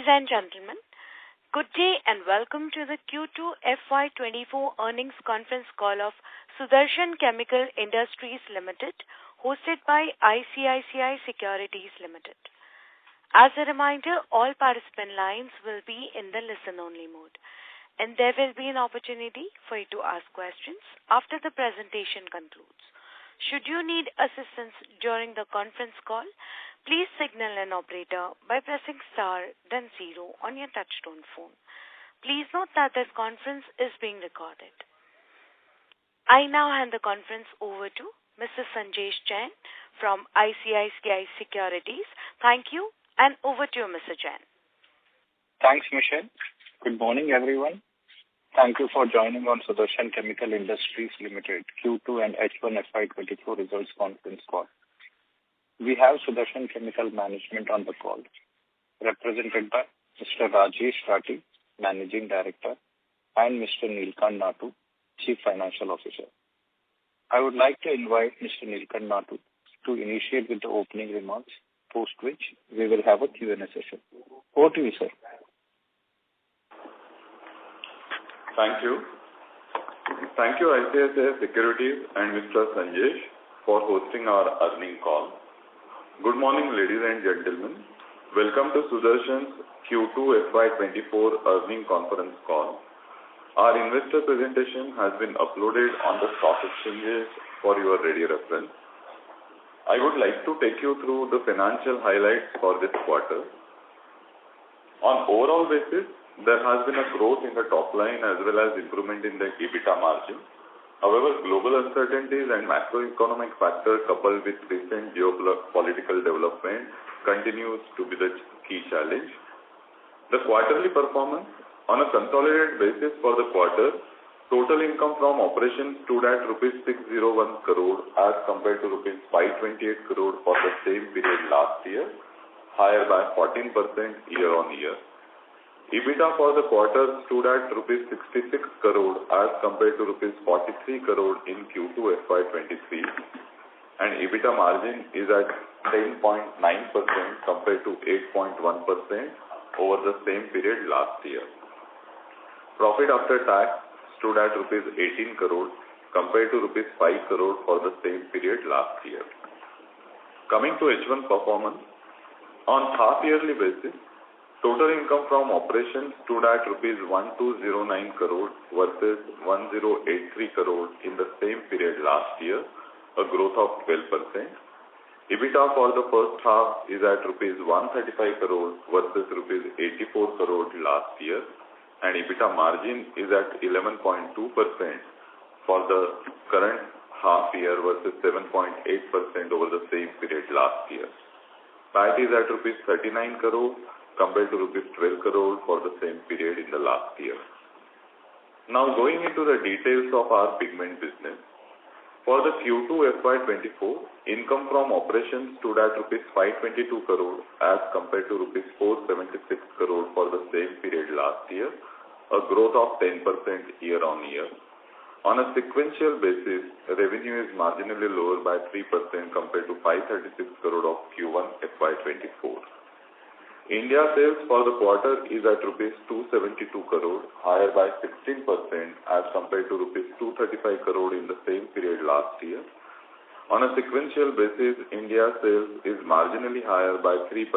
Ladies and gentlemen, good day and welcome to the Q2 FY24 earnings conference call of Sudarshan Chemical Industries Limited, hosted by ICICI Securities Limited. As a reminder, all participant lines will be in the listen-only mode, and there will be an opportunity for you to ask questions after the presentation concludes. Should you need assistance during the conference call, please signal an operator by pressing star then 0 on your touchtone phone. Please note that this conference is being recorded. I now hand the conference over to Mr. Sanjesh Jain from ICICI Securities. Thank you, and over to you, Mr. Jain. Thanks, Michelle. Good morning, everyone. Thank you for joining on Sudarshan Chemical Industries Limited Q2 and H1 FY24 results conference call. We have Sudarshan Chemical Management on the call, represented by Mr. Rajesh Rathi, Managing Director, and Mr. Neelkanth Natu, Chief Financial Officer. I would like to invite Mr. Neelkanth Natu to initiate with the opening remarks, post which we will have a Q&A session. Over to you, sir. Thank you. Thank you, ICICI Securities and Mr. Sanjesh, for hosting our earnings call. Good morning, ladies and gentlemen. Welcome to Sudarshan's Q2 FY24 earnings conference call. Our investor presentation has been uploaded on the stock exchanges for your ready reference. I would like to take you through the financial highlights for this quarter. On overall basis, there has been a growth in the top line as well as improvement in the EBITDA margin. However, global uncertainties and macroeconomic factors coupled with recent geopolitical development continues to be the key challenge. The quarterly performance on a consolidated basis for the quarter, total income from operations stood at rupees 601 crore as compared to rupees 528 crore for the same period last year, higher by 14% year-on-year. EBITDA for the quarter stood at rupees 66 crore as compared to rupees 43 crore in Q2 FY23, and EBITDA margin is at 10.9% compared to 8.1% over the same period last year. Profit after tax stood at rupees 18 crore compared to rupees 5 crore for the same period last year. Coming to H1 performance, on half-yearly basis, total income from operations stood at rupees 1209 crore versus 1083 crore in the same period last year, a growth of 12%. EBITDA for the first half is at rupees 135 crore versus rupees 84 crore last year, and EBITDA margin is at 11.2% for the current half year versus 7.8% over the same period last year. PAT is at rupees 39 crore compared to rupees 12 crore for the same period in the last year. Now going into the details of our pigment business. For the Q2 FY24, income from operations stood at rupees 522 crore as compared to rupees 476 crore for the same period last year, a growth of 10% year-on-year. On a sequential basis, revenue is marginally lower by 3% compared to 536 crore of Q1 FY24. India sales for the quarter is at rupees 272 crore, higher by 16% as compared to rupees 235 crore in the same period last year. On a sequential basis, India sales is marginally higher by 3%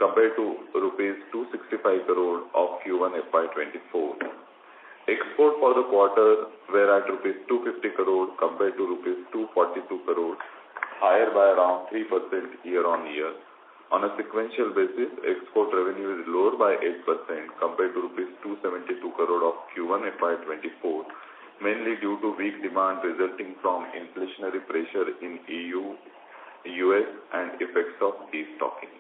compared to rupees 265 crore of Q1 FY24. Export for the quarter were at rupees 250 crore compared to rupees 242 crore, higher by around 3% year-on-year. On a sequential basis, export revenue is lower by 8% compared to rupees 272 crore of Q1 FY24, mainly due to weak demand resulting from inflationary pressure in EU, US and effects of destocking.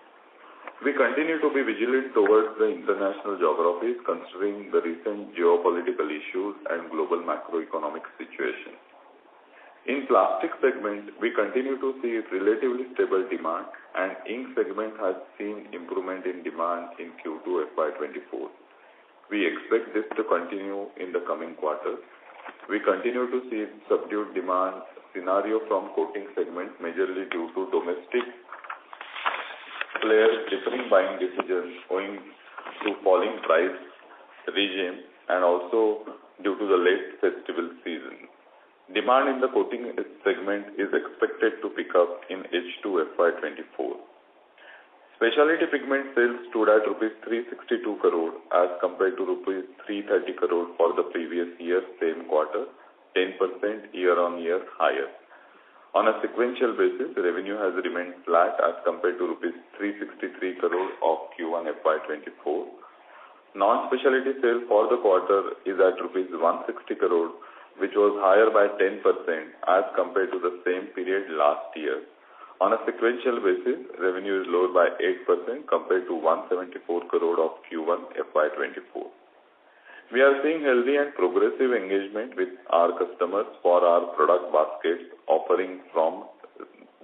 We continue to be vigilant towards the international geographies considering the recent geopolitical issues and global macroeconomic situation. In plastic segment, we continue to see relatively stable demand, and ink segment has seen improvement in demand in Q2 FY24. We expect this to continue in the coming quarters. We continue to see subdued demand scenario from coating segment, majorly due to domestic players deferring buying decisions owing falling price regime and also due to the late festival season. Demand in the coating segment is expected to pick up in H2 FY24. Specialty pigment sales stood at rupees 362 crore as compared to rupees 330 crore for the previous year same quarter, 10% year-on-year higher. On a sequential basis, revenue has remained flat as compared to rupees 363 crore of Q1 FY24. Non-specialty sale for the quarter is at rupees 160 crore, which was higher by 10% as compared to the same period last year. On a sequential basis, revenue is lower by 8% compared to 174 crore of Q1 FY24. We are seeing healthy and progressive engagement with our customers for our product baskets offering from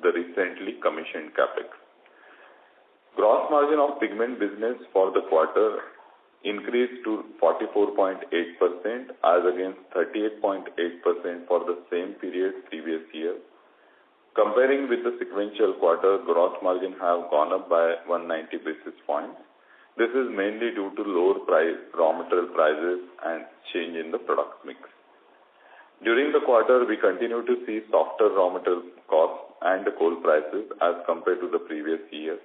the recently commissioned capex. Gross margin of pigment business for the quarter increased to 44.8% as against 38.8% for the same period previous year. Comparing with the sequential quarter, gross margin have gone up by 190 basis points. This is mainly due to lower raw material prices and change in the product mix. During the quarter, we continue to see softer raw material costs and the coal prices as compared to the previous year.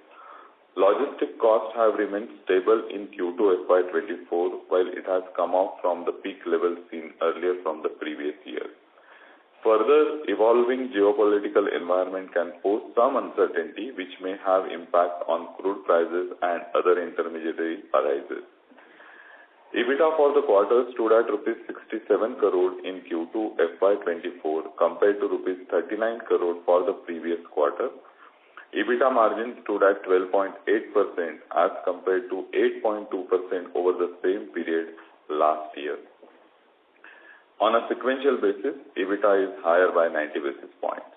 Logistic costs have remained stable in Q2 FY24, while it has come off from the peak levels seen earlier from the previous year. Further, evolving geopolitical environment can pose some uncertainty which may have impact on crude prices and other intermediary prices. EBITDA for the quarter stood at rupees 67 crore in Q2 FY24 compared to rupees 39 crore for the previous quarter. EBITDA margin stood at 12.8% as compared to 8.2% over the same period last year. On a sequential basis, EBITDA is higher by 90 basis points.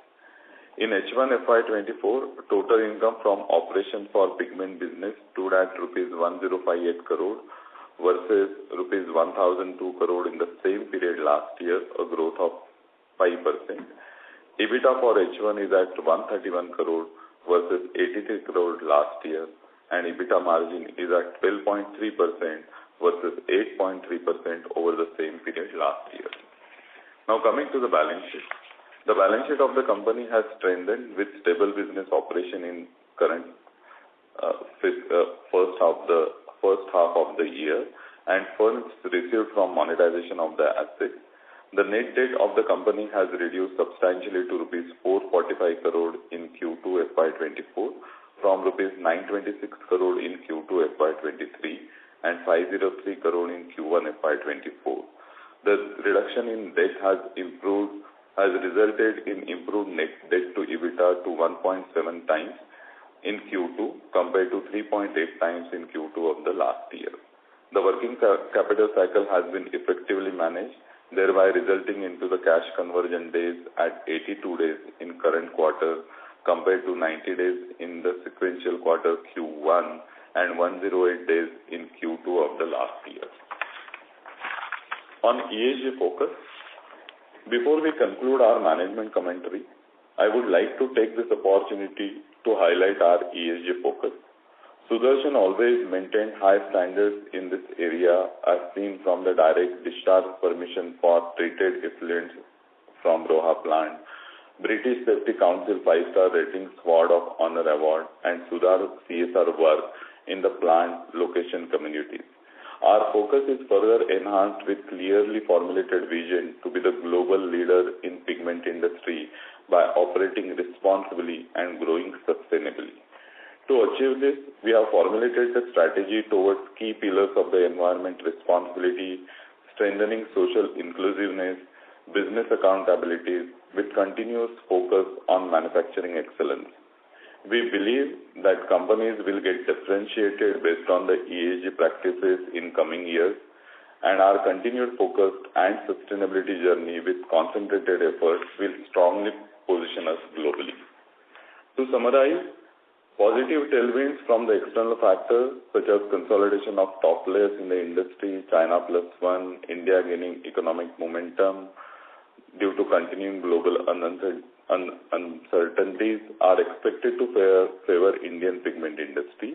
In H1 FY24, total income from operations for pigment business stood at rupees 1058 crore versus rupees 1002 crore in the same period last year, a growth of 5%. EBITDA for H1 is at 131 crore versus 83 crore last year, and EBITDA margin is at 12.3% versus 8.3% over the same period last year. Now coming to the balance sheet. The balance sheet of the company has strengthened with stable business operation in current first half of the year and funds received from monetization of the assets. The net debt of the company has reduced substantially to rupees 445 crore in Q2 FY24 from rupees 926 crore in Q2 FY23 and 503 crore in Q1 FY24. The reduction in debt has resulted in improved net debt to EBITDA to 1.7 times in Q2 compared to 3.8 times in Q2 of the last year. The working capital cycle has been effectively managed, thereby resulting into the cash conversion days at 82 days in current quarter compared to 90 days in the sequential quarter Q1 and 108 days in Q2 of the last year. On ESG focus, before we conclude our management commentary, I would like to take this opportunity to highlight our ESG focus. Sudarshan always maintained high standards in this area as seen from the direct discharge permission for treated effluents from Roha plant, British Safety Council 5-star rating Sword of Honor Award and Sudar CSR work in the plant location communities. Our focus is further enhanced with clearly formulated vision to be the global leader in pigment industry by operating responsibly and growing sustainably. To achieve this, we have formulated a strategy towards key pillars of the environment responsibility, strengthening social inclusiveness, business accountability with continuous focus on manufacturing excellence. We believe that companies will get differentiated based on the ESG practices in coming years, and our continued focus and sustainability journey with concentrated efforts will strongly position us globally. To summarize, positive tailwinds from the external factors such as consolidation of top players in the industry, China Plus One, India gaining economic momentum due to continuing global uncertainties are expected to favor Indian pigment industry.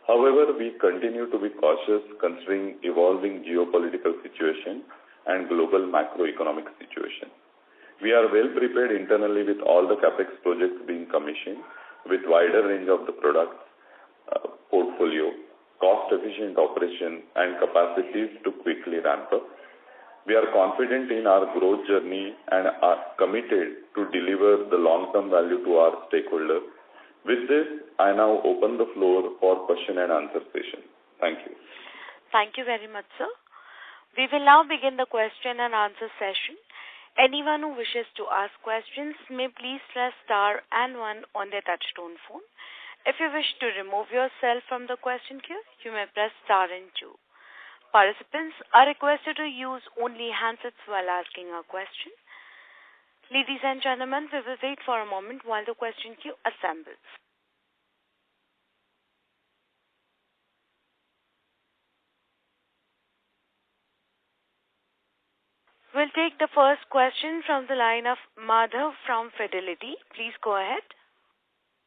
However, we continue to be cautious considering evolving geopolitical situation and global macroeconomic situation. We are well prepared internally with all the capex projects being commissioned with wider range of the products portfolio, cost-efficient operation and capacities to quickly ramp up. We are confident in our growth journey and are committed to deliver the long-term value to our stakeholders. With this, I now open the floor for question and answer session. Thank you. Thank you very much, sir. We will now begin the question and answer session. Anyone who wishes to ask questions may please press star and 1 on their touchtone phone. If you wish to remove yourself from the question queue, you may press star and 2. Participants are requested to use only handsets while asking a question. Ladies and gentlemen, we will wait for a moment while the question queue assembles. We'll take the first question from the line of Madhav from Fidelity. Please go ahead.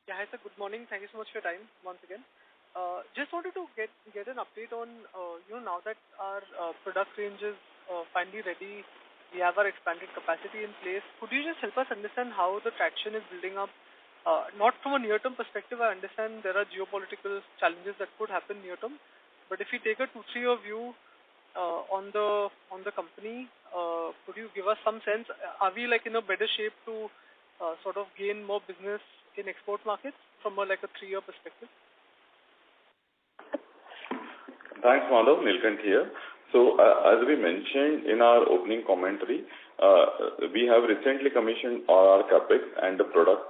Yeah, hi sir. Good morning. Thank you so much for your time once again. Just wanted to get an update on, now that our product range is finally ready, we have our expanded capacity in place. Could you just help us understand how the traction is building up? Not from a near-term perspective, I understand there are geopolitical challenges that could happen near-term. But if we take a 2-3 year view on the company, could you give us some sense? Are we in a better shape to sort of gain more business in export markets from a 3-year perspective? Thanks, Madhav. Nilkant here. So, as we mentioned in our opening commentary, we have recently commissioned all our capex and the product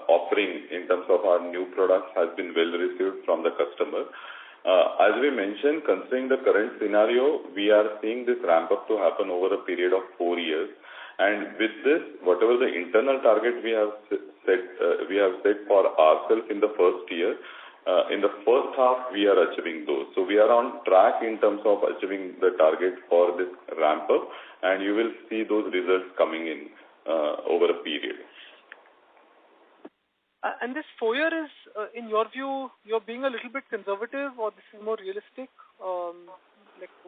offering in terms of our new products has been well received from the customer. As we mentioned, considering the current scenario, we are seeing this ramp up to happen over a period of 4 years. And with this, whatever the internal target we have set for ourselves in the first year, in the first half, we are achieving those. So we are on track in terms of achieving the target for this ramp up, and you will see those results coming in over a period. And this 4 year is, in your view, you're being a little bit conservative, or this is more realistic?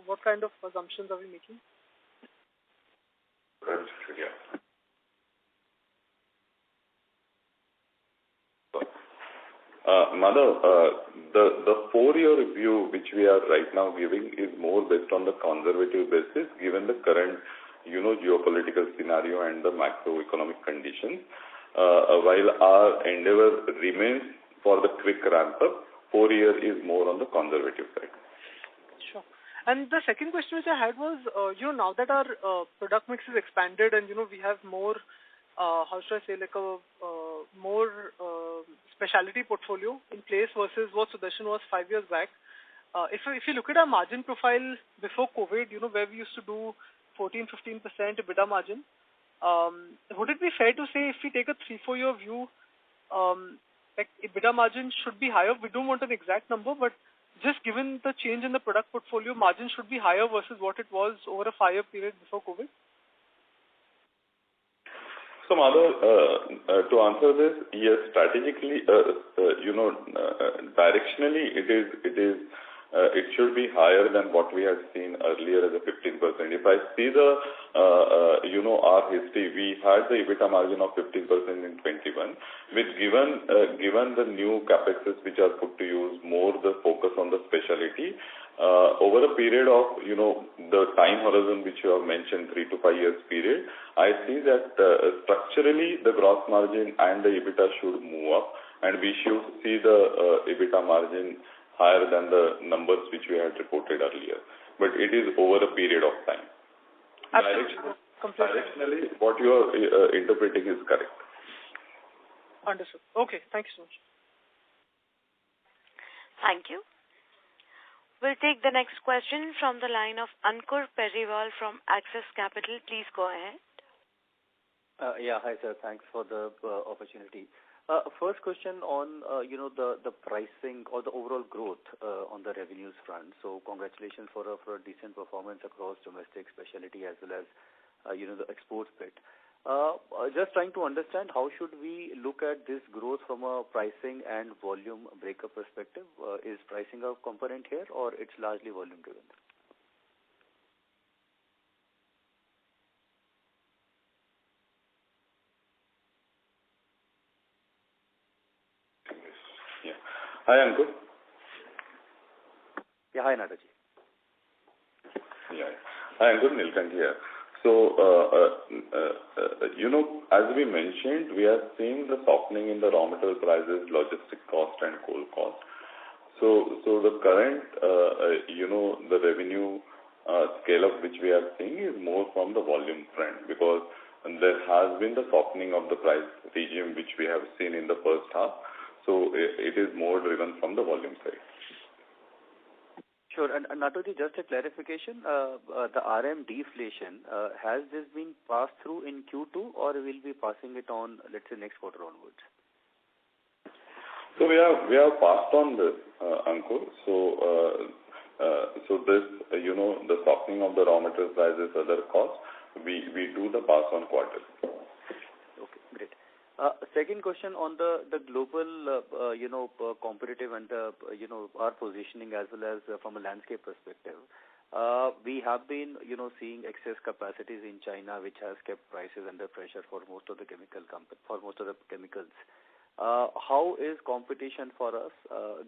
What kind of assumptions are we making? Yeah. Madhav, the 4 year view which we are right now giving is more based on the conservative basis, given the current, geopolitical scenario and the macroeconomic conditions. While our endeavor remains for the quick ramp up, 4 year is more on the conservative side. Sure. And the second question which I had was, now that our product mix is expanded and, we have more, how should I say, more specialty portfolio in place versus what Sudarshan was 5 years back. If you look at our margin profile before COVID, where we used to do 14-15% EBITDA margin, would it be fair to say if we take a 3-4 year view, EBITDA margin should be higher? We don't want an exact number, but just given the change in the product portfolio, margin should be higher versus what it was over a 5 year period before COVID? So, Madhav, to answer this, yes, strategically, directionally, it should be higher than what we had seen earlier as a 15%. If I see our history, we had the EBITDA margin of 15% in 21, which given the new capexes which are put to use, more the focus on the specialty, over a period of, the time horizon which you have mentioned, 3 to 5 years period, I see that structurally the gross margin and the EBITDA should move up, and we should see the EBITDA margin higher than the numbers which we had reported earlier. But it is over a period of time. Directionally, what you are interpreting is correct. Understood. Okay, thank you so much. Thank you. We'll take the next question from the line of Ankur Periwal from Axis Capital. Please go ahead. Yeah, hi sir. Thanks for the opportunity. First question on the pricing or the overall growth on the revenues front. So congratulations for a decent performance across domestic specialty as well as the exports bit. Just trying to understand how should we look at this growth from a pricing and volume breakup perspective? Is pricing a component here, or it's largely volume driven? Yeah. Hi, Ankur. Yeah, hi, Nadaji. Yeah. Hi, Ankur. Nilkant here. So, as we mentioned, we are seeing the softening in the raw material prices, logistic cost, and coal cost. So the current, the revenue scale up which we are seeing is more from the volume front, because there has been the softening of the price regime which we have seen in the first half. So it is more driven from the volume side. Sure. And Nadaji, just a clarification, the RM deflation, has this been passed through in Q2, or will be passing it on, let's say, next quarter onwards? So we have passed on this, Ankur. So this, the softening of the raw material prices, other costs, we do the pass on quarter. Okay, great. Second question on the global, competitive and, our positioning as well as from a landscape perspective. We have been, seeing excess capacities in China, which has kept prices under pressure for most of the chemicals. How is competition for us,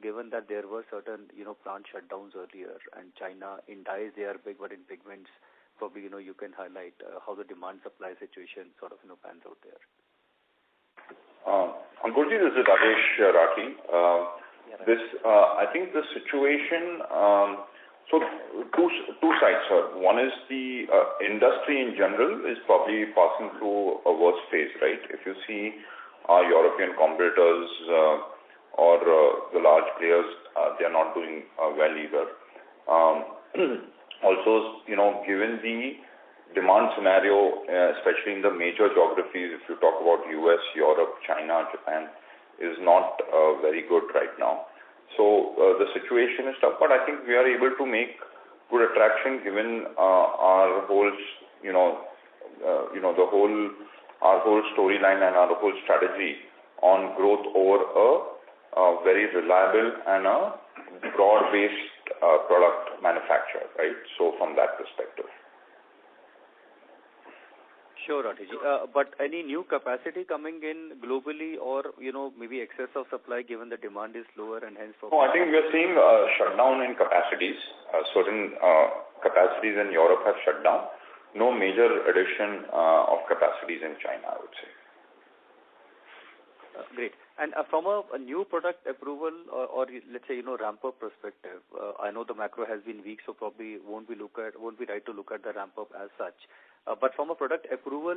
given that there were certain, plant shutdowns earlier, and China in dyes they are big, but in pigments, probably, you can highlight how the demand-supply situation sort of, pans out there. Ankurji, this is Rajesh Rathi. I think the situation, so two sides, sir. One is the industry in general is probably passing through a worse phase, right? If you see our European competitors or the large players, they are not doing well either. Also, given the demand scenario, especially in the major geographies, if you talk about US, Europe, China, Japan, is not very good right now. So the situation is tough, but I think we are able to make good attraction given our whole, our whole storyline and our whole strategy on growth over a very reliable and a broad-based product manufacturer, right? So from that perspective. Sure, Rajesh. But any new capacity coming in globally, or maybe excess of supply given the demand is lower and hence? No, I think we are seeing a shutdown in capacities. Certain capacities in Europe have shut down. No major addition of capacities in China, I would say. Great. And from a new product approval or let's say ramp-up perspective, I know the macro has been weak, so probably won't be right to look at the ramp-up as such. But from a product approval,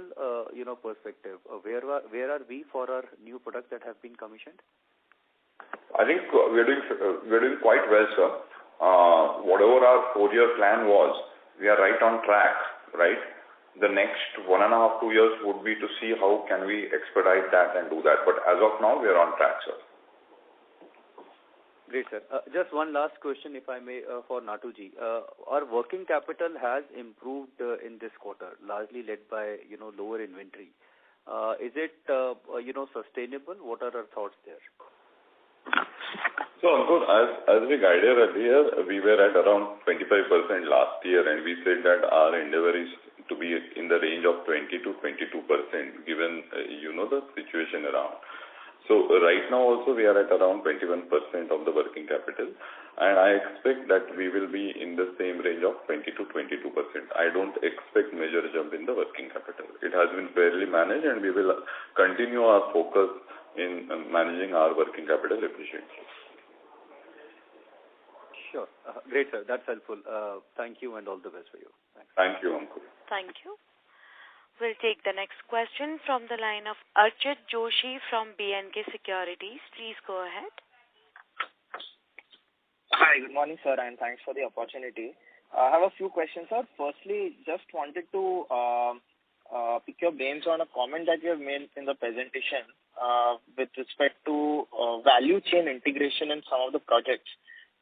perspective, where are we for our new products that have been commissioned? I think we're doing quite well, sir. Whatever our 4-year plan was, we are right on track, right? The next 1.5, 2 years would be to see how can we expedite that and do that. But as of now, we are on track, sir. Great, sir. Just one last question, if I may, for Natuji. Our working capital has improved in this quarter, largely led by, lower inventory. Is it, sustainable? What are our thoughts there? So, Ankur, as we guided earlier, we were at around 25% last year, and we said that our endeavor is to be in the range of 20 to 22%, given, the situation around. So right now also we are at around 21% of the working capital, and I expect that we will be in the same range of 20 to 22%. I don't expect major jump in the working capital. It has been fairly managed, and we will continue our focus in managing our working capital efficiently. Sure. Great, sir. That's helpful. Thank you and all the best for you. Thanks. Thank you, Ankur. Thank you. We'll take the next question from the line of Archit Joshi from B&K Securities. Please go ahead. Hi, good morning, sir, and thanks for the opportunity. I have a few questions, sir. Firstly, just wanted to pick your brains on a comment that you have made in the presentation with respect to value chain integration in some of the projects.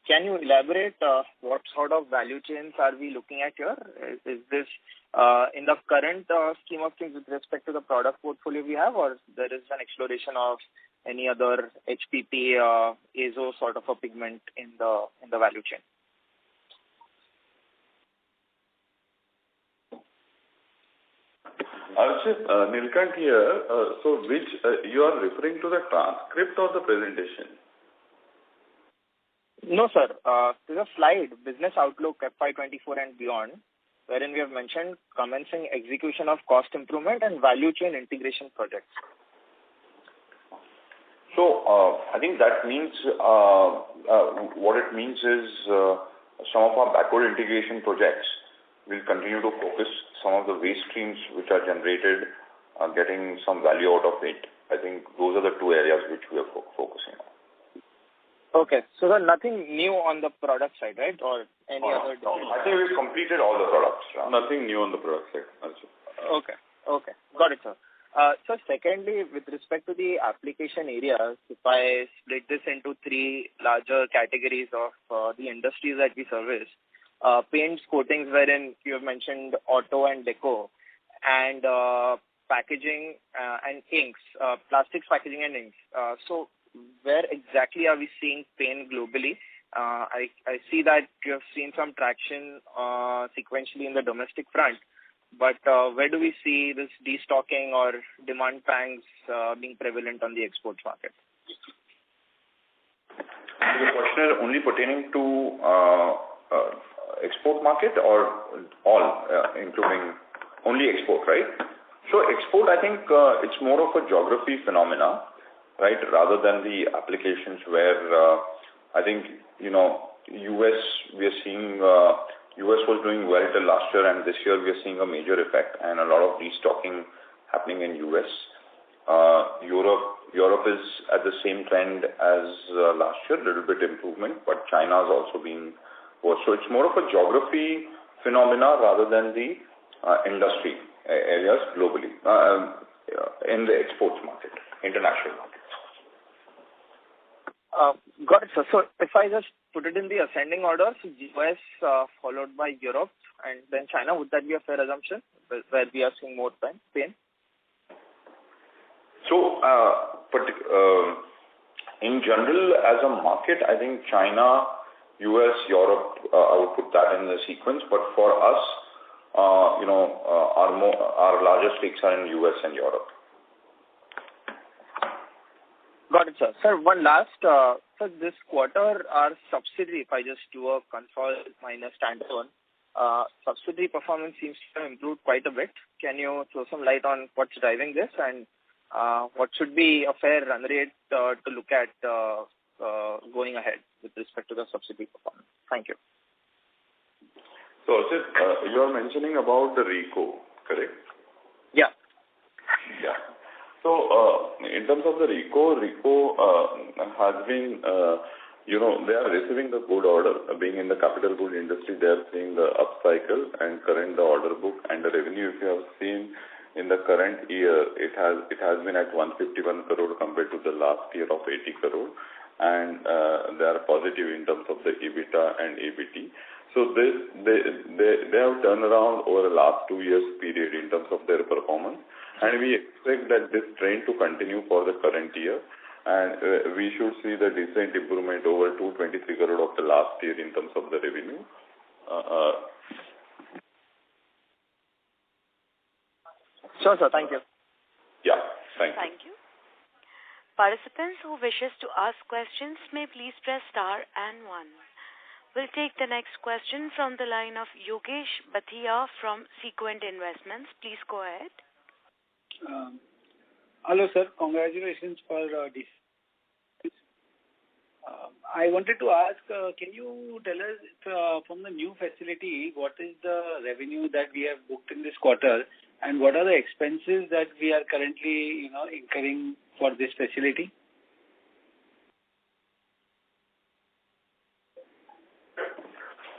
Can you elaborate what sort of value chains are we looking at here? Is this in the current scheme of things with respect to the product portfolio we have, or there is an exploration of any other HPP, azo sort of a pigment in the value chain? Nilkant here. So which you are referring to the transcript or the presentation? No, sir. There's a slide, Business Outlook FY24 and beyond, wherein we have mentioned commencing execution of cost improvement and value chain integration projects. So I think that means what it means is some of our backward integration projects will continue to focus some of the waste streams which are generated, getting some value out of it. I think those are the two areas which we are focusing on. Okay, so there's nothing new on the product side, right? Or any other? No. I think we've completed all the products. Nothing new on the product side. Okay. Got it, sir. So secondly, with respect to the application areas, if I split this into three larger categories of the industries that we service, paints, coatings, wherein you have mentioned auto and deco, and packaging and inks, plastics, packaging and inks. So where exactly are we seeing pain globally? I see that you have seen some traction sequentially in the domestic front, but where do we see this destocking or demand pangs being prevalent on the exports market? So the question is only pertaining to export market or all, including only export, right? So export, I think it's more of a geography phenomena, right, rather than the applications where I think, US, we are seeing US was doing well till last year, and this year we are seeing a major effect and a lot of restocking happening in US. Europe is at the same trend as last year, a little bit improvement, but China has also been worse. So it's more of a geography phenomena rather than the industry areas globally in the exports market, international market. Got it, sir. So if I just put it in the ascending order, so US followed by Europe and then China, would that be a fair assumption where we are seeing more pain? So, in general, as a market, I think China, US, Europe, I would put that in the sequence. But for us, our largest stakes are in US and Europe. Got it, sir. Sir, one last. So this quarter, our subsidiary, if I just do a console minus standalone, subsidiary performance seems to have improved quite a bit. Can you throw some light on what's driving this and what should be a fair run rate to look at going ahead with respect to the subsidiary performance? Thank you. So, you are mentioning about the RICO, correct? Yeah. Yeah. So, in terms of the RICO has been, they are receiving the good order. Being in the capital good industry, they are seeing the upcycle and current the order book and the revenue. If you have seen in the current year, it has been at 151 crore compared to the last year of 80 crore, and they are positive in terms of the EBITDA and EBT. So they have turned around over the last 2 years period in terms of their performance, and we expect that this trend to continue for the current year, and we should see the decent improvement over 223 crore of the last year in terms of the revenue. Sure, sir. Thank you. Yeah, thank you. Thank you. Participants who wishes to ask questions may please press star and 1. We'll take the next question from the line of Yogesh Bhatia from Sequent Investments. Please go ahead. Hello, sir. Congratulations for this. I wanted to ask, can you tell us from the new facility, what is the revenue that we have booked in this quarter, and what are the expenses that we are currently, incurring for this facility?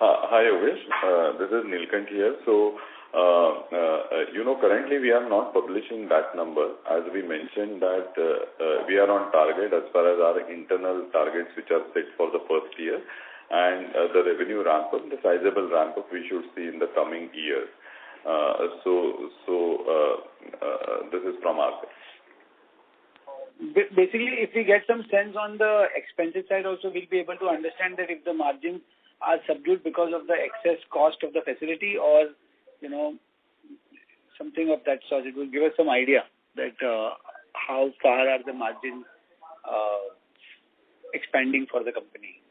Hi, Yogesh. This is Nilkant here. So, currently we are not publishing that number. As we mentioned that we are on target as far as our internal targets which are set for the first year. and the revenue ramp up, the sizable ramp up we should see in the coming years. This is from our side. Basically, if we get some sense on the expenses side also, we'll be able to understand that if the margins are subdued because of the excess cost of the facility or, something of that sort. It will give us some idea that how far are the margins expanding for the company.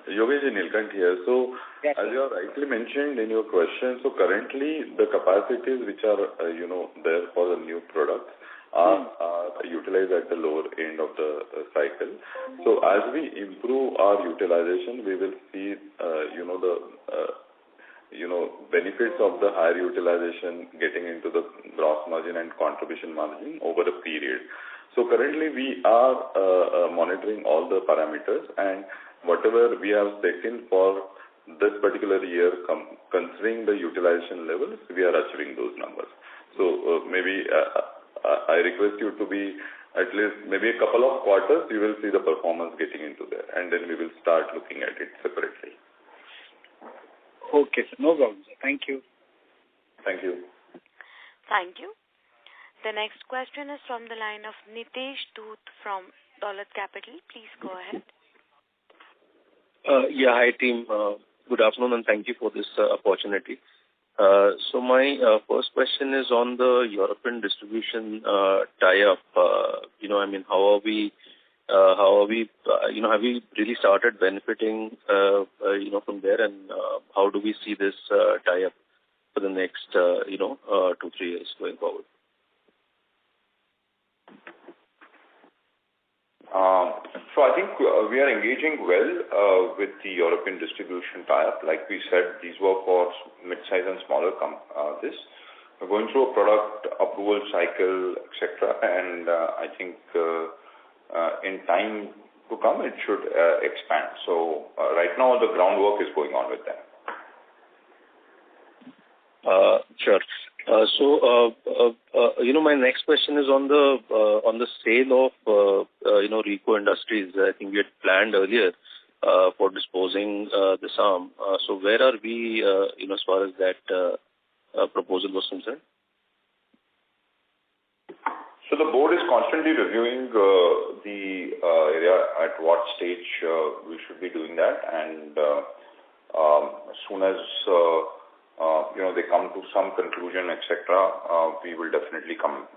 Yogesh Nilkant here. So, yes, as you have rightly mentioned in your question, so currently the capacities which are, there for the new products are utilized at the lower end of the cycle. So, as we improve our utilization, we will see, benefits of the higher utilization getting into the gross margin and contribution margin over a period. So, currently we are monitoring all the parameters, and whatever we have taken for this particular year, considering the utilization levels, we are achieving those numbers. So maybe I request you to be at least maybe a couple of quarters, you will see the performance getting into there, and then we will start looking at it separately. Okay, sir. No problem, sir. Thank you. Thank you. Thank you. The next question is from the line of Nitesh Dhoot from Dolat Capital. Please go ahead. Hi team. Good afternoon and thank you for this opportunity. So my first question is on the European distribution tie-up. How are we? Have we really started benefiting? From there, and how do we see this tie-up for the next 2-3 years going forward? So I think we are engaging well with the European distribution tie-up. Like we said, these were for mid-size and smaller We're going through a product approval cycle, etc. And I think in time to come, it should expand. So right now, the groundwork is going on with them. Sure. My next question is on the sale of Rico Industries. I think we had planned earlier for disposing this arm. So where are we as far as that proposal was concerned? So the board is constantly reviewing the area at what stage we should be doing that, and as soon as they come to some conclusion, etc., we will definitely come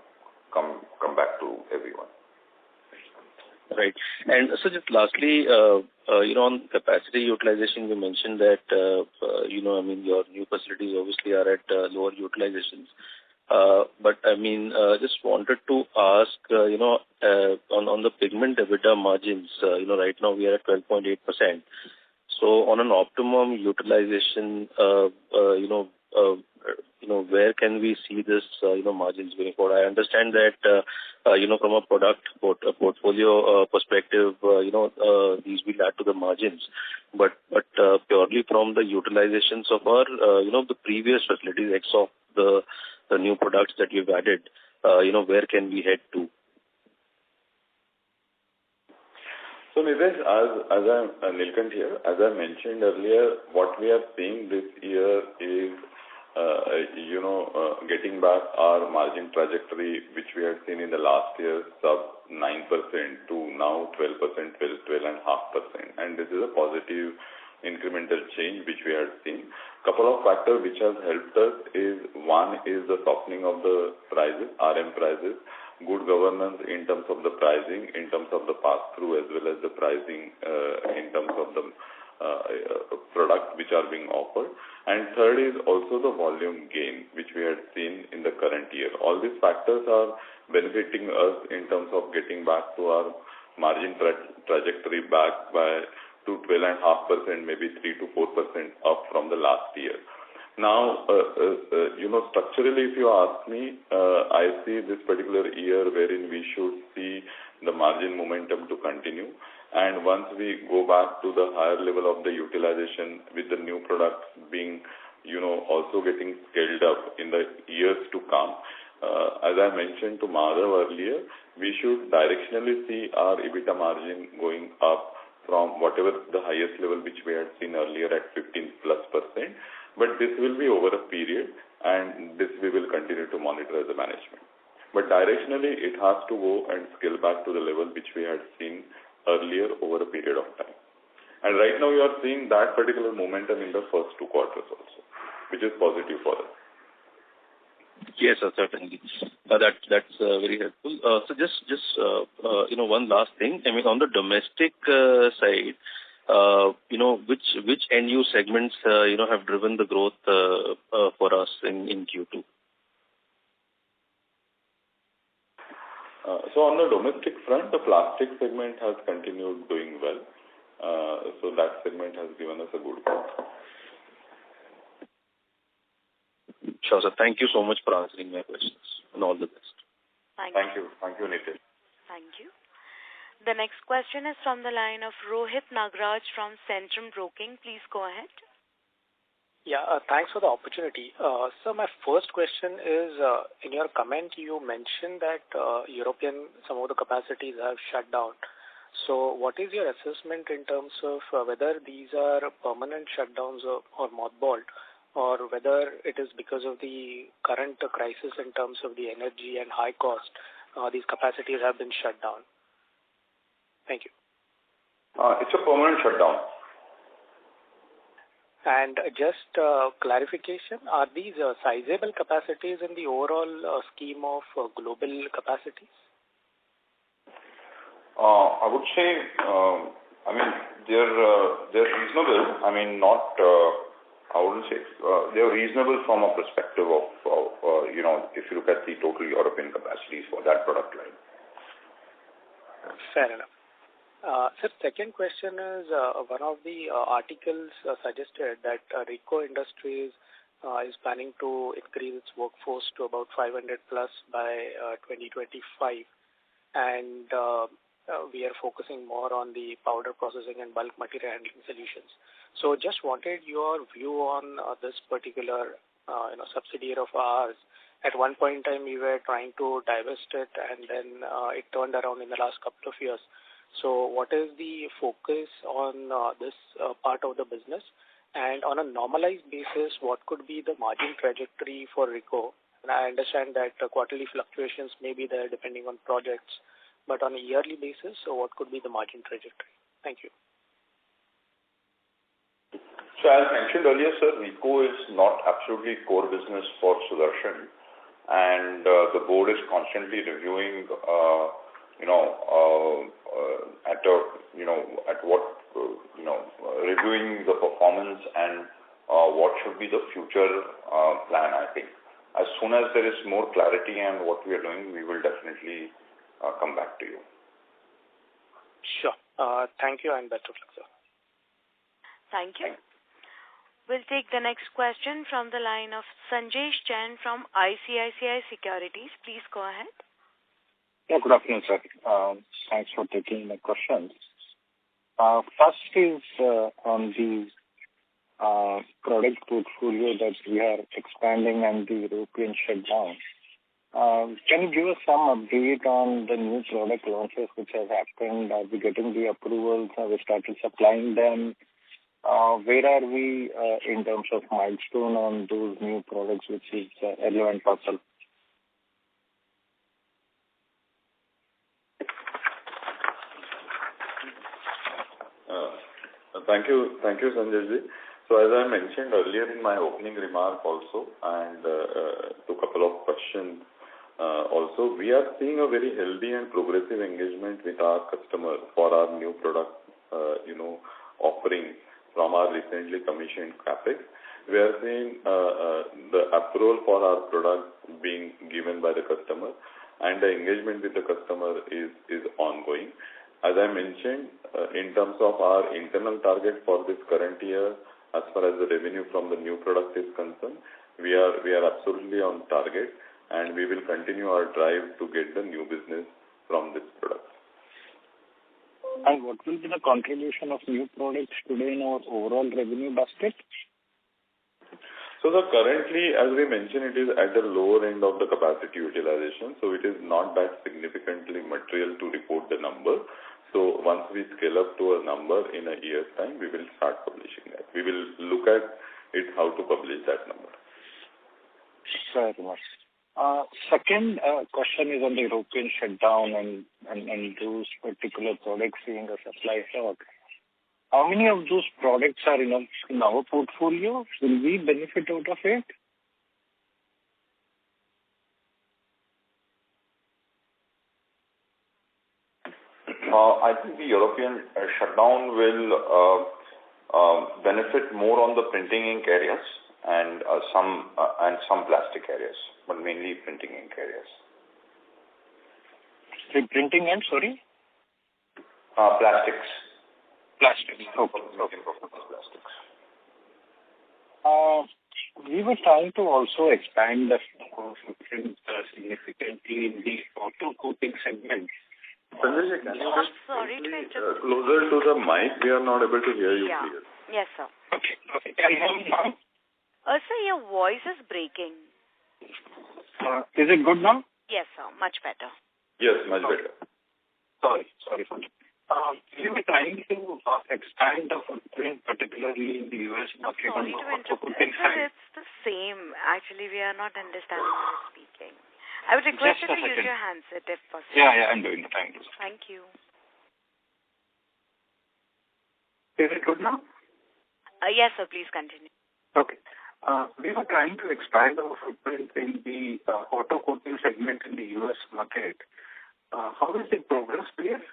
back to everyone. Right. And so just lastly, on capacity utilization, you mentioned that, your new facilities obviously are at lower utilizations. But just wanted to ask, on the pigment EBITDA margins, right now we are at 12.8%. So on an optimum utilization, where can we see this, margins going forward? I understand that, from a product portfolio perspective, these will add to the margins. But purely from the utilizations of our, the previous facilities, ex of the new products that you've added, where can we head to? So Nitesh, as I'm Nilkant here, as I mentioned earlier, what we are seeing this year is, getting back our margin trajectory, which we had seen in the last year, sub 9% to now 12%, 12.5%. And this is a positive incremental change which we have seen. Couple of factors which have helped us is, one is the softening of the prices, RM prices, good governance in terms of the pricing, in terms of the pass-through, as well as the pricing in terms of the products which are being offered. And third is also the volume gain, which we had seen in the current year. All these factors are benefiting us in terms of getting back to our margin trajectory back to 12.5%, maybe 3 to 4% up from the last year. Now, structurally, if you ask me, I see this particular year wherein we should see the margin momentum to continue. And once we go back to the higher level of the utilization with the new products being also getting scaled up in the years to come. As I mentioned to Madhav earlier, we should directionally see our EBITDA margin going up from whatever the highest level which we had seen earlier at 15+%. But this will be over a period, and this we will continue to monitor as a management. But directionally, it has to go and scale back to the level which we had seen earlier over a period of time. And right now, you are seeing that particular momentum in the first 2 quarters also, which is positive for us. Yes, sir, certainly. That's very helpful. So just one last thing. I mean, on the domestic side, which end use segments have driven the growth for us in Q2? So on the domestic front, the plastic segment has continued doing well. So that segment has given us a good growth. Sure, sir. Thank you so much for answering my questions, and all the best. Thank you. Thank you, Nitin. Thank you. The next question is from the line of Rohit Nagraj from Centrum Broking. Please go ahead. Yeah, thanks for the opportunity. So my first question is, in your comment, you mentioned that some of the capacities have shut down. So what is your assessment in terms of whether these are permanent shutdowns or mothballed, or whether it is because of the current crisis in terms of the energy and high cost, these capacities have been shut down? Thank you. It's a permanent shutdown. And just clarification, are these sizable capacities in the overall scheme of global capacities? I would say, they're reasonable. I mean, not. I wouldn't say they're reasonable from a perspective of if you look at the total European capacities for that product line. Fair enough. Sir, second question is, one of the articles suggested that Rico Industries is planning to increase its workforce to about 500 plus by 2025, and we are focusing more on the powder processing and bulk material handling solutions. So just wanted your view on this particular subsidiary of ours. At one point in time, we were trying to divest it, and then it turned around in the last couple of years. So what is the focus on this part of the business? And on a normalized basis, what could be the margin trajectory for Rico? And I understand that quarterly fluctuations may be there depending on projects, but on a yearly basis, so what could be the margin trajectory? Thank you. So as mentioned earlier, sir, Rico is not absolutely core business for Sudarshan, and the board is constantly reviewing, reviewing the performance and what should be the future plan. I think as soon as there is more clarity on what we are doing, we will definitely come back to you. Sure. Thank you, and best of luck, sir. Thank you. We'll take the next question from the line of Sanjesh Jain from ICICI Securities. Please go ahead. Yeah, good afternoon, sir. Thanks for taking my questions. First is on the product portfolio that we are expanding and the European shutdown. Can you give us some update on the new product launches which have happened? Are we getting the approvals? Have we started supplying them? Where are we in terms of milestone on those new products, which is relevant parcel? Thank you, Sanjay ji. So as I mentioned earlier in my opening remark also, and to a couple of questions also, we are seeing a very healthy and progressive engagement with our customers for our new product, offering from our recently commissioned CapEx. We are seeing the approval for our product being given by the customer, and the engagement with the customer is ongoing. As I mentioned, in terms of our internal target for this current year, as far as the revenue from the new product is concerned, we are absolutely on target, and we will continue our drive to get the new business from this product. And what will be the contribution of new products today in our overall revenue basket? So currently, as we mentioned, it is at the lower end of the capacity utilization, so it is not that significantly material to report the number. So once we scale up to a number in a year's time, we will start publishing that. We will look at it how to publish that number. Very much. Second question is on the European shutdown and those particular products seeing a supply shock. How many of those products are in our portfolio? Will we benefit out of it? I think the European shutdown will benefit more on the printing ink areas and some plastic areas, but mainly printing ink areas. The printing ink, sorry? Plastics. Plastics. Okay. Plastics. We were trying to also expand the footprint significantly in the auto coating segment. Sanjay, can you sorry to interrupt. Closer to the mic? We are not able to hear you clearly. Yes, sir. Okay. Can you hear me now? Sir, your voice is breaking. Is it good now? Yes, sir. Much better. Yes, much better. Sorry for that. We were trying to expand the footprint, particularly in the US market. Sorry to interrupt. Sir, it's the same. Actually, we are not understanding what you're speaking. I would request you to use your handset if possible. Yeah, I'm doing it. Thank you. Thank you. Is it good now? Yes, sir. Please continue. Okay. We were trying to expand our footprint in the auto coating segment in the US market. How is the progress there?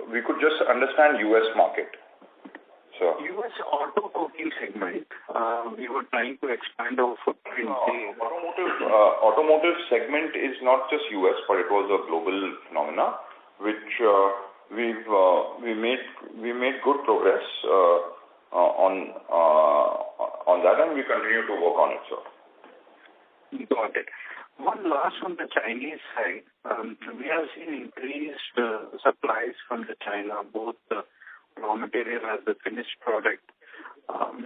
We could just understand US market. So US auto coating segment, we were trying to expand our footprint there. Automotive segment is not just US, but it was a global phenomena, which we made good progress on that, and we continue to work on it, sir. Got it. One last on the Chinese side. We have seen increased supplies from the China, both the raw material as the finished product.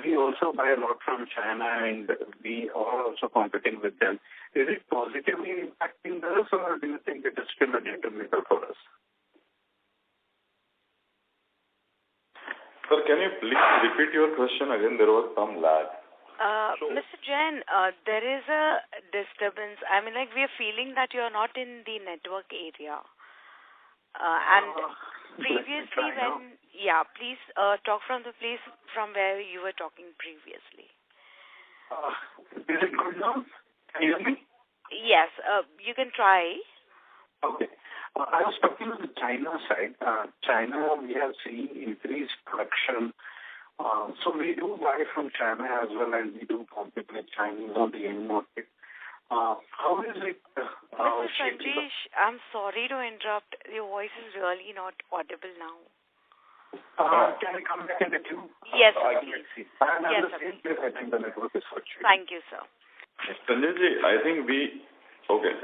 We also buy a lot from China, and we are also competing with them. Is it positively impacting us, or do you think it is still a determinant for us? Sir, can you please repeat your question again? There was some lag. Mr. Jain, there is a disturbance. I mean, we are feeling that you are not in the network area. And previously please talk from the place from where you were talking previously. Is it good now? Can you hear me? Yes, you can try. Okay. I was talking on the China side. China, we have seen increased production. So we do buy from China as well, and we do compete with Chinese on the end market. How is it? Mr. Sanjesh, I'm sorry to interrupt. Your voice is really not audible now. Can I come back and get you? Yes, sir, please. Yes, sir. I think the network is for you. Thank you, sir. Sanjay, I think Okay.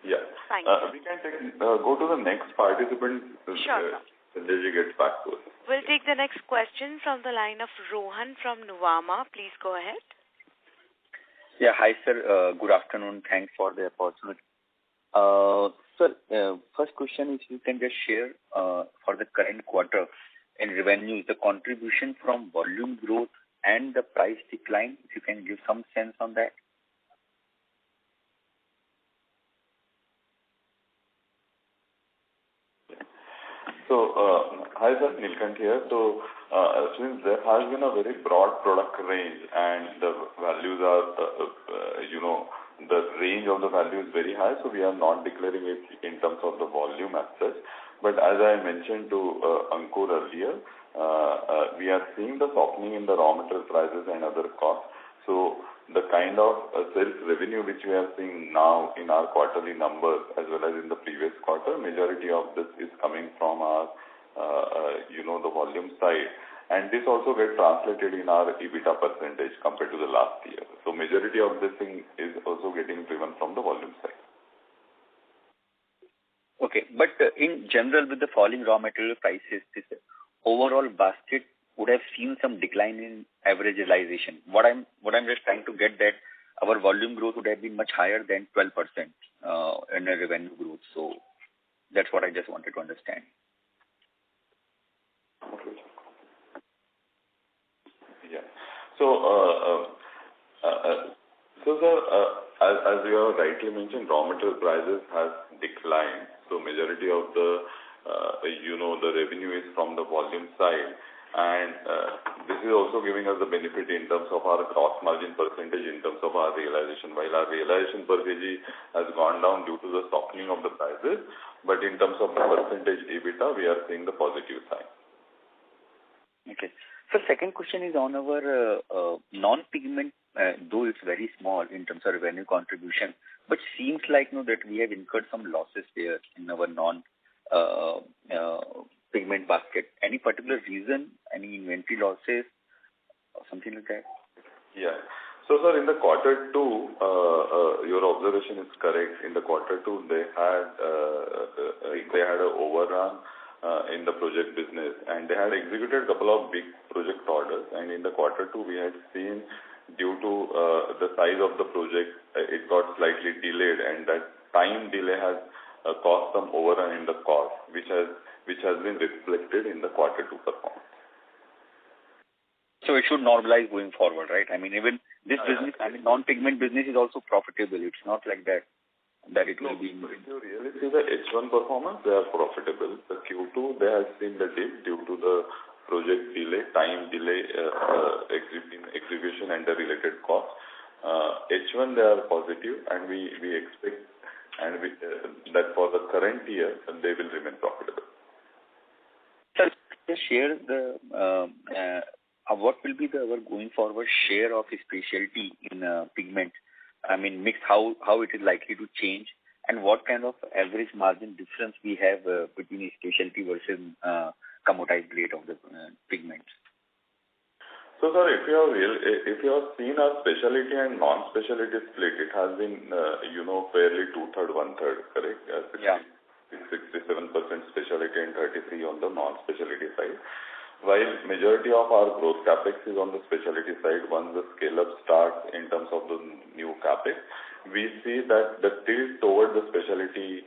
Yeah. Thank you. We can go to the next participant. Sure, sir. Sanjay gets back to us. We'll take the next question from the line of Rohan from Nuvama. Please go ahead. Yeah, hi, sir. Good afternoon. Thanks for the opportunity. Sir, first question is you can just share for the current quarter in revenue, the contribution from volume growth and the price decline. If you can give some sense on that. Hi sir, Nilkant here. Since there has been a very broad product range and the values are, the range of the value is very high, so we are not declaring it in terms of the volume as such. But as I mentioned to Ankur earlier, we are seeing the softening in the raw material prices and other costs. So the kind of sales revenue which we are seeing now in our quarterly numbers as well as in the previous quarter, majority of this is coming from our, the volume side. And this also gets translated in our EBITDA percentage compared to the last year. So majority of this thing is also getting driven from the volume side. Okay. But in general, with the falling raw material prices, this overall basket would have seen some decline in average realization. What I'm just trying to get that our volume growth would have been much higher than 12% in a revenue growth. So that's what I just wanted to understand. Okay. Yeah. So, sir, as you have rightly mentioned, raw material prices has declined. So majority of the, the revenue is from the volume side. And this is also giving us the benefit in terms of our gross margin percentage, in terms of our realization. While our realization per kg has gone down due to the softening of the prices, but in terms of the percentage EBITDA, we are seeing the positive side. Okay. So second question is on our non-pigment, though it's very small in terms of revenue contribution, but seems like that we have incurred some losses there in our non-pigment basket. Any particular reason, any inventory losses or something like that? Yeah. So, sir, in the quarter two, your observation is correct. In the quarter two, they had an overrun in the project business, and they had executed a couple of big project orders. And in the quarter two, we had seen, due to the size of the project, it got slightly delayed, and that time delay has caused some overrun in the cost, which has been reflected in the quarter two performance. So it should normalize going forward, right? I mean, even this business, non-pigment business is also profitable. It's not like that it will be. If you really see the H1 performance, they are profitable. The Q2, they have seen the dip due to the project delay, time delay, execution and the related cost. H1, they are positive, and we expect that for the current year, they will remain profitable. Sir, just share the what will be our going forward share of specialty in pigment? I mean, mix, how it is likely to change, and what kind of average margin difference we have between specialty versus commoditized grade of the pigments. So, sir, if you have seen our specialty and non-specialty split, it has been fairly 2/3, 1/3, correct? 67% specialty and 33% on the non-specialty side. While majority of our growth capex is on the specialty side, once the scale-up starts in terms of the new capex, we see that the tilt toward the specialty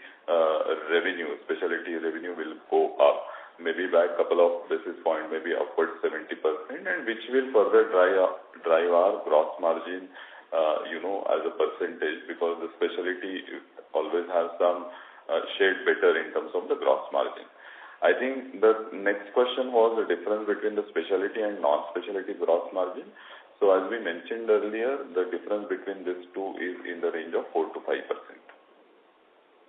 revenue will go up, maybe by a couple of basis points, maybe upwards 70%, and which will further drive our gross margin, as a percentage, because the specialty always has some shade better in terms of the gross margin. I think the next question was the difference between the specialty and non-specialty gross margin. So as we mentioned earlier, the difference between these two is in the range of 4 to 5%.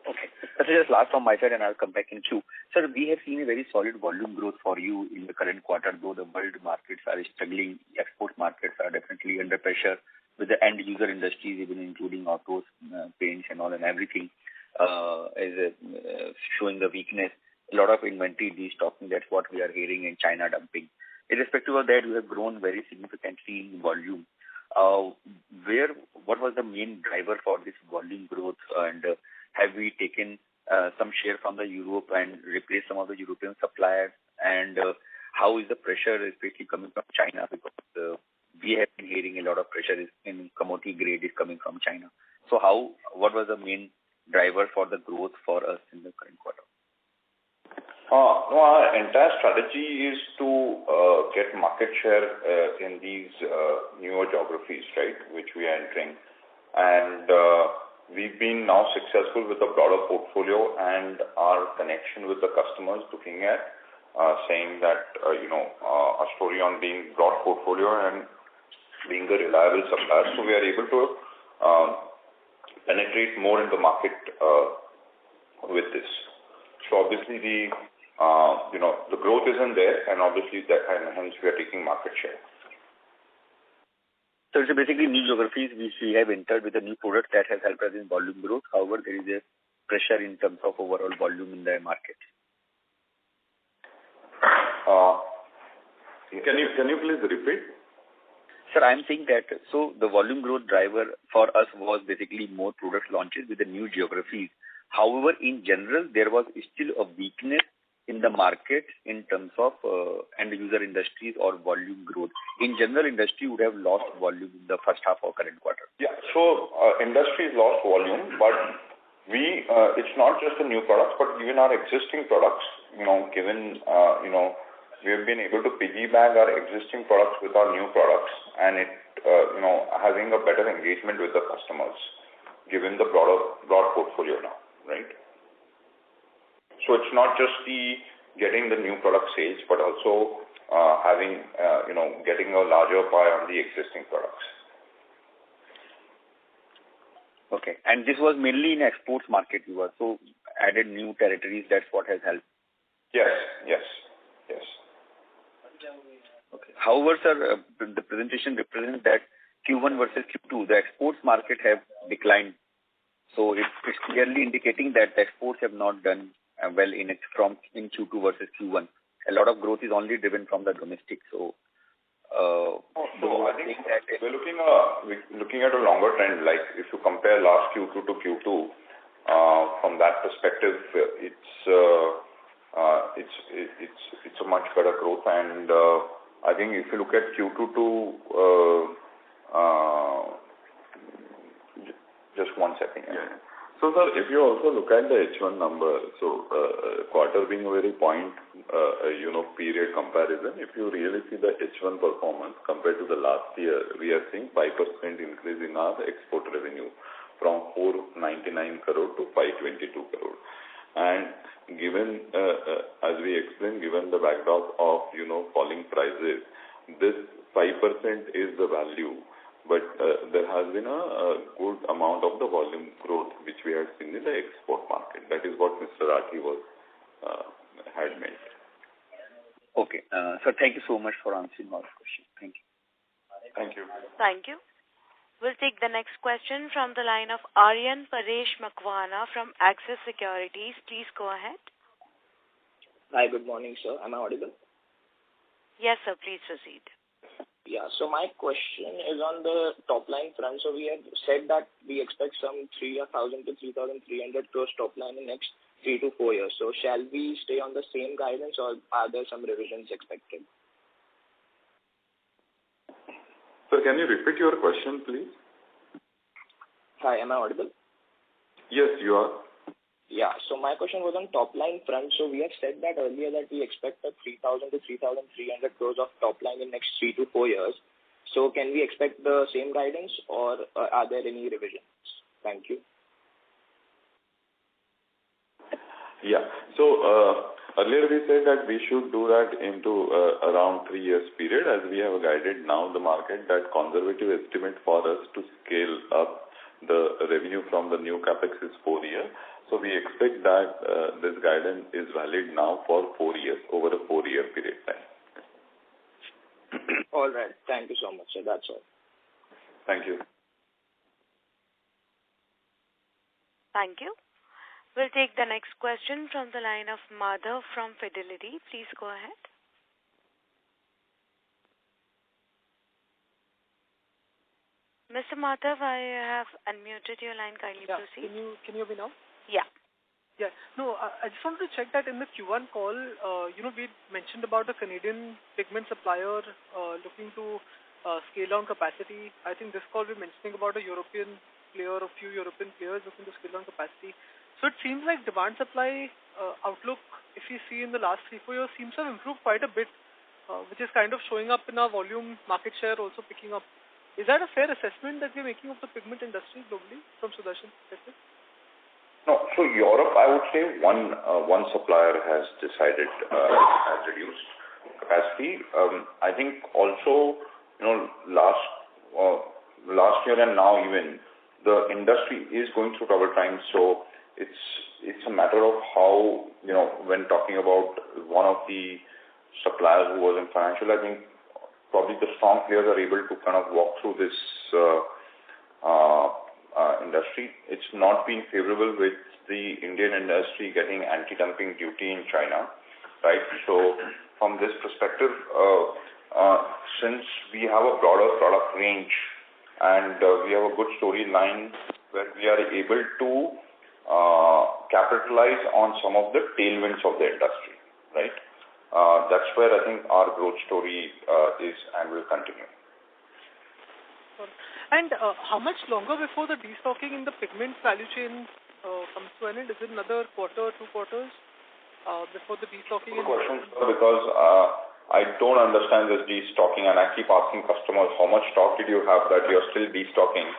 Okay. That's just last from my side, and I'll come back in queue. Sir, we have seen a very solid volume growth for you in the current quarter, though the world markets are struggling. Export markets are definitely under pressure with the end user industries, even including autos, paints and all and everything, is showing the weakness. A lot of inventory destocking, that's what we are hearing, in China dumping. Irrespective of that, we have grown very significantly in volume. What was the main driver for this volume growth, and have we taken some share from the Europe and replaced some of the European suppliers? And how is the pressure especially coming from China? Because we have been hearing a lot of pressure in commodity grade is coming from China. So what was the main driver for the growth for us in the current quarter? Our entire strategy is to get market share in these newer geographies, right, which we are entering. And we've been now successful with a broader portfolio and our connection with the customers, looking at saying that, our story on being broad portfolio and being a reliable supplier. So we are able to penetrate more in the market with this. So obviously the growth isn't there, and obviously that, and hence we are taking market share. So it's basically new geographies which we have entered with a new product that has helped us in volume growth. However, there is a pressure in terms of overall volume in the market. Can you please repeat? Sir, I'm saying that, so the volume growth driver for us was basically more product launches with the new geographies. However, in general, there was still a weakness in the market in terms of end user industries or volume growth. In general, industry would have lost volume in the first half of current quarter. Yeah. So industry lost volume, but it's not just the new products, but even our existing products, given, we have been able to piggyback our existing products with our new products, and it, having a better engagement with the customers, given the broad portfolio now, right? So it's not just getting the new product sales, but also having, getting a larger pie on the existing products. Okay. And this was mainly in exports market. You also added new territories. That's what has helped. Yes. Okay. However, sir, the presentation represents that Q1 versus Q2, the exports market have declined. So it's clearly indicating that the exports have not done well in Q2 versus Q1. A lot of growth is only driven from the domestic. So I think we're looking at a longer trend. Like if you compare last Q2 to Q2, from that perspective, it's a much better growth. And I think if you look at Q2 to just 1 second. Yeah. So, sir, if you also look at the H1 number, so quarter being a very period comparison, if you really see the H1 performance compared to the last year, we are seeing 5% increase in our export revenue from 499 crore to 522 crore. And given, as we explained, given the backdrop of, falling prices, this 5% is the value. But there has been a good amount of the volume growth which we have seen in the export market. That is what Mr. Rathi had meant. Okay. Sir, thank you so much for answering all the questions. Thank you. Thank you. Thank you. We'll take the next question from the line of Aryan Paresh Makwana from Axis Securities. Please go ahead. Hi, good morning, sir. Am I audible? Yes, sir. Please proceed. Yeah, so my question is on the top line front. So we have said that we expect some 3,000 to 3,300 crores top line in the next 3 to 4 years. So shall we stay on the same guidance or are there some revisions expected? Sir, can you repeat your question, please? Hi, am I audible? Yes, you are. Yeah, so my question was on top line front. So we have said that earlier that we expect a 3,000 to 3,300 crores of top line in next 3 to 4 years. So can we expect the same guidance or are there any revisions? Thank you. Yeah. So earlier we said that we should do that into around 3 years period, as we have guided now the market that conservative estimate for us to scale up the revenue from the new capex is 4 years. So we expect that this guidance is valid now for 4 years, over a 4-year period time. All right. Thank you so much, sir. That's all. Thank you. Thank you. We'll take the next question from the line of Madhav from Fidelity. Please go ahead. Mr. Madhav, I have unmuted your line. Kindly proceed. Can you hear me now? Yeah. Yeah. No, I just wanted to check that in the Q1 call, we mentioned about the Canadian pigment supplier looking to scale down capacity. I think this call we're mentioning about a European player, a few European players looking to scale down capacity. So it seems like demand supply outlook, if you see in the last 3-4 years, seems to have improved quite a bit, which is kind of showing up in our volume market share also picking up. Is that a fair assessment that we're making of the pigment industry globally from Sudarshan perspective? No, so Europe, I would say one supplier has decided has reduced capacity. I think also, last year and now even the industry is going through troubled times. So it's a matter of how, when talking about one of the suppliers who was in financial, I think probably the strong players are able to kind of walk through this industry. It's not been favorable with the Indian industry getting anti-dumping duty in China, right? So from this perspective, since we have a broader product range and we have a good storyline where we are able to capitalize on some of the tailwinds of the industry, right? That's where I think our growth story is and will continue. And how much longer before the destocking in the pigment value chain comes to an end? Is it another quarter, 2 quarters before the destocking? Good question, because I don't understand this destocking, and I keep asking customers how much stock did you have that you're still destocking,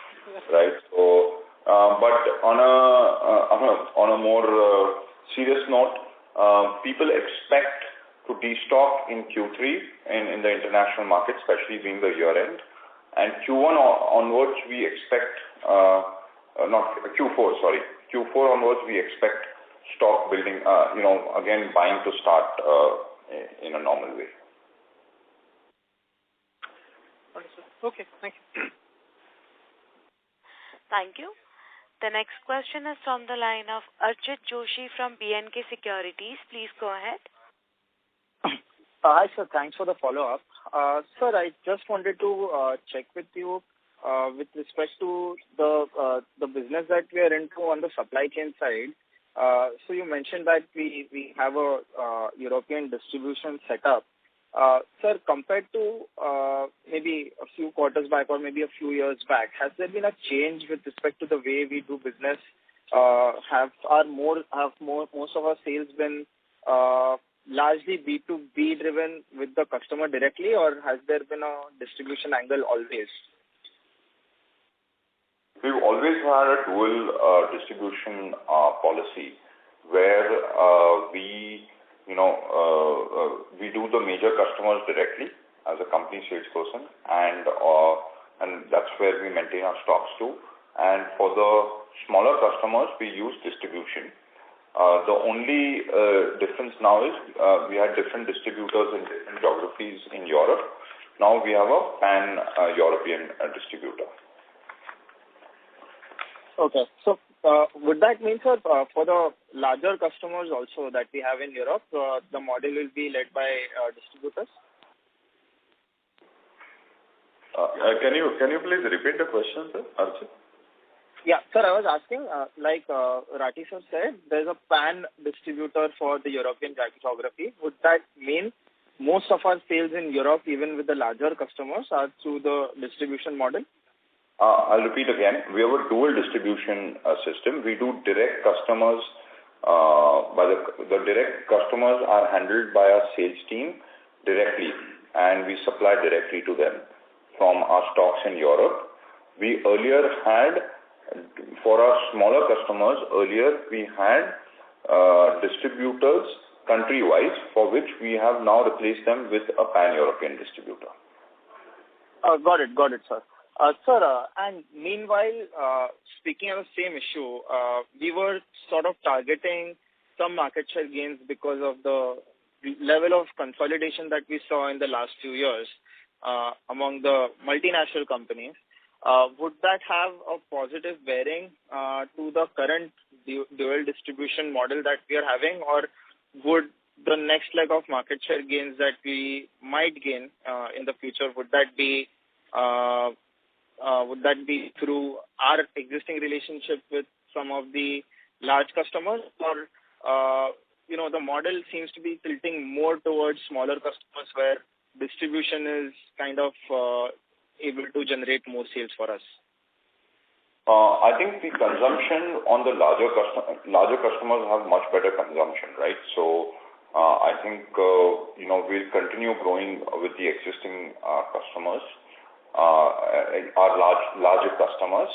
right? So, but on a more serious note, people expect to destock in Q3 in the international market, especially being the year end. And Q1 onwards, we expect, Q4 onwards, we expect stock building, again, buying to start in a normal way. Okay, thank you. Thank you. The next question is from the line of Archit Joshi from B&K Securities. Please go ahead. Hi, sir. Thanks for the follow-up. Sir, I just wanted to check with you with respect to the business that we are into on the supply chain side. So you mentioned that we have a European distribution setup. Sir, compared to maybe a few quarters back or maybe a few years back, has there been a change with respect to the way we do business? Have most of our sales been largely B2B driven with the customer directly, or has there been a distribution angle always? We've always had a dual distribution policy where we do the major customers directly as a company salesperson, and that's where we maintain our stocks too. And for the smaller customers, we use distribution. The only difference now is we had different distributors in different geographies in Europe. Now we have a pan-European distributor. Okay. So would that mean, sir, for the larger customers also that we have in Europe, the model will be led by distributors? Can you please repeat the question, sir, Archit? Yeah, sir, I was asking, like Rathi sir said, there's a pan distributor for the European geography. Would that mean most of our sales in Europe, even with the larger customers, are through the distribution model? I'll repeat again. We have a dual distribution system. We do direct customers. The direct customers are handled by our sales team directly, and we supply directly to them from our stocks in Europe. We earlier had, for our smaller customers, we had distributors country-wise, for which we have now replaced them with a pan-European distributor. Got it, sir. Sir, and meanwhile, speaking of the same issue, we were sort of targeting some market share gains because of the level of consolidation that we saw in the last few years among the multinational companies. Would that have a positive bearing to the current dual distribution model that we are having, or would the next leg of market share gains that we might gain in the future, would that be through our existing relationship with some of the large customers, or the model seems to be tilting more towards smaller customers where distribution is kind of able to generate more sales for us? I think the consumption on the larger customers have much better consumption, right? So I think we'll continue growing with the existing customers, our larger customers,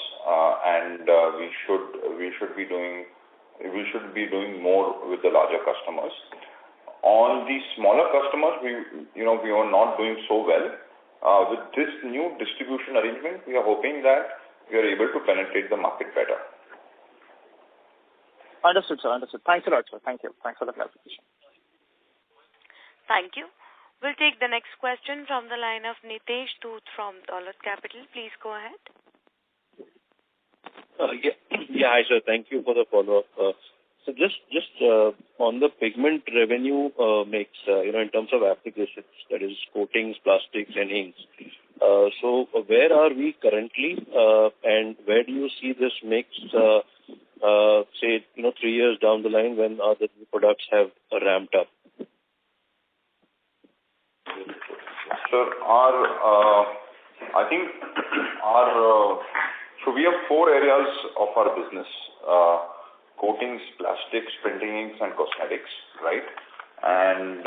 and we should be doing more with the larger customers. On the smaller customers, we are not doing so well. With this new distribution arrangement, we are hoping that we are able to penetrate the market better. Understood, sir. Understood. Thanks a lot, sir. Thank you. Thanks for the clarification. Thank you. We'll take the next question from the line of Nitesh Dhoot from Dolat Capital. Please go ahead. Hi, sir. Thank you for the follow-up. So just on the pigment revenue mix, in terms of applications, that is coatings, plastics, and inks. So where are we currently, and where do you see this mix say, 3 years down the line when the new products have ramped up? Sir, so we have 4 areas of our business: coatings, plastics, printing inks, and cosmetics, right? And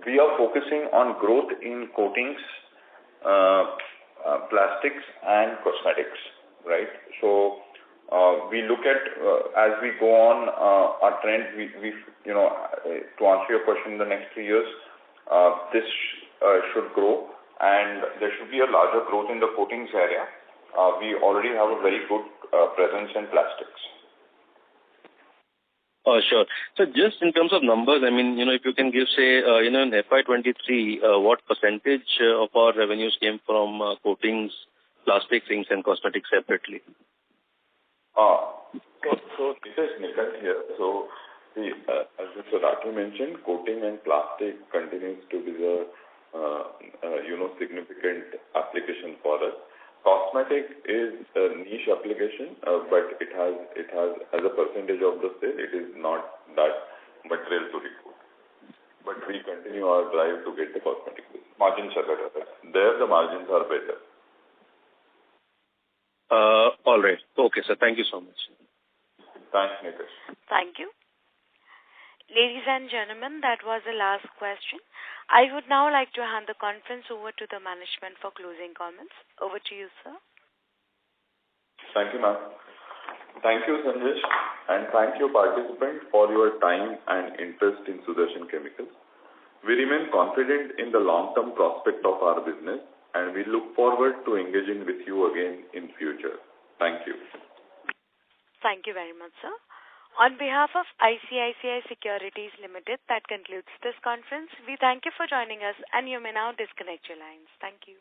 we are focusing on growth in coatings, plastics, and cosmetics, right? So we look at as we go on our trend. We to answer your question, in the next 3 years, this should grow, and there should be a larger growth in the coatings area. We already have a very good presence in plastics. Oh, sure. So just in terms of numbers, I mean, if you can give, say, in FY23, what percentage of our revenues came from coatings, plastics, inks, and cosmetics separately? So this is Nikhil here. So as Mr. Rathi mentioned, coating and plastic continues to be the significant application for us. Cosmetic is a niche application, but it has as a percentage of the sale, it is not that material to report. But we continue our drive to get the cosmetic business. Margins are better. There the margins are better. All right. Okay, sir. Thank you so much. Thanks, Nikhil. Thank you. Ladies and gentlemen, that was the last question. I would now like to hand the conference over to the management for closing comments. Over to you, sir. Thank you, ma'am. Thank you, Sanjesh, and thank you, participants, for your time and interest in Sudarshan Chemicals. We remain confident in the long-term prospect of our business, and we look forward to engaging with you again in future. Thank you. Thank you very much, sir. On behalf of ICICI Securities Limited, that concludes this conference. We thank you for joining us, and you may now disconnect your lines. Thank you.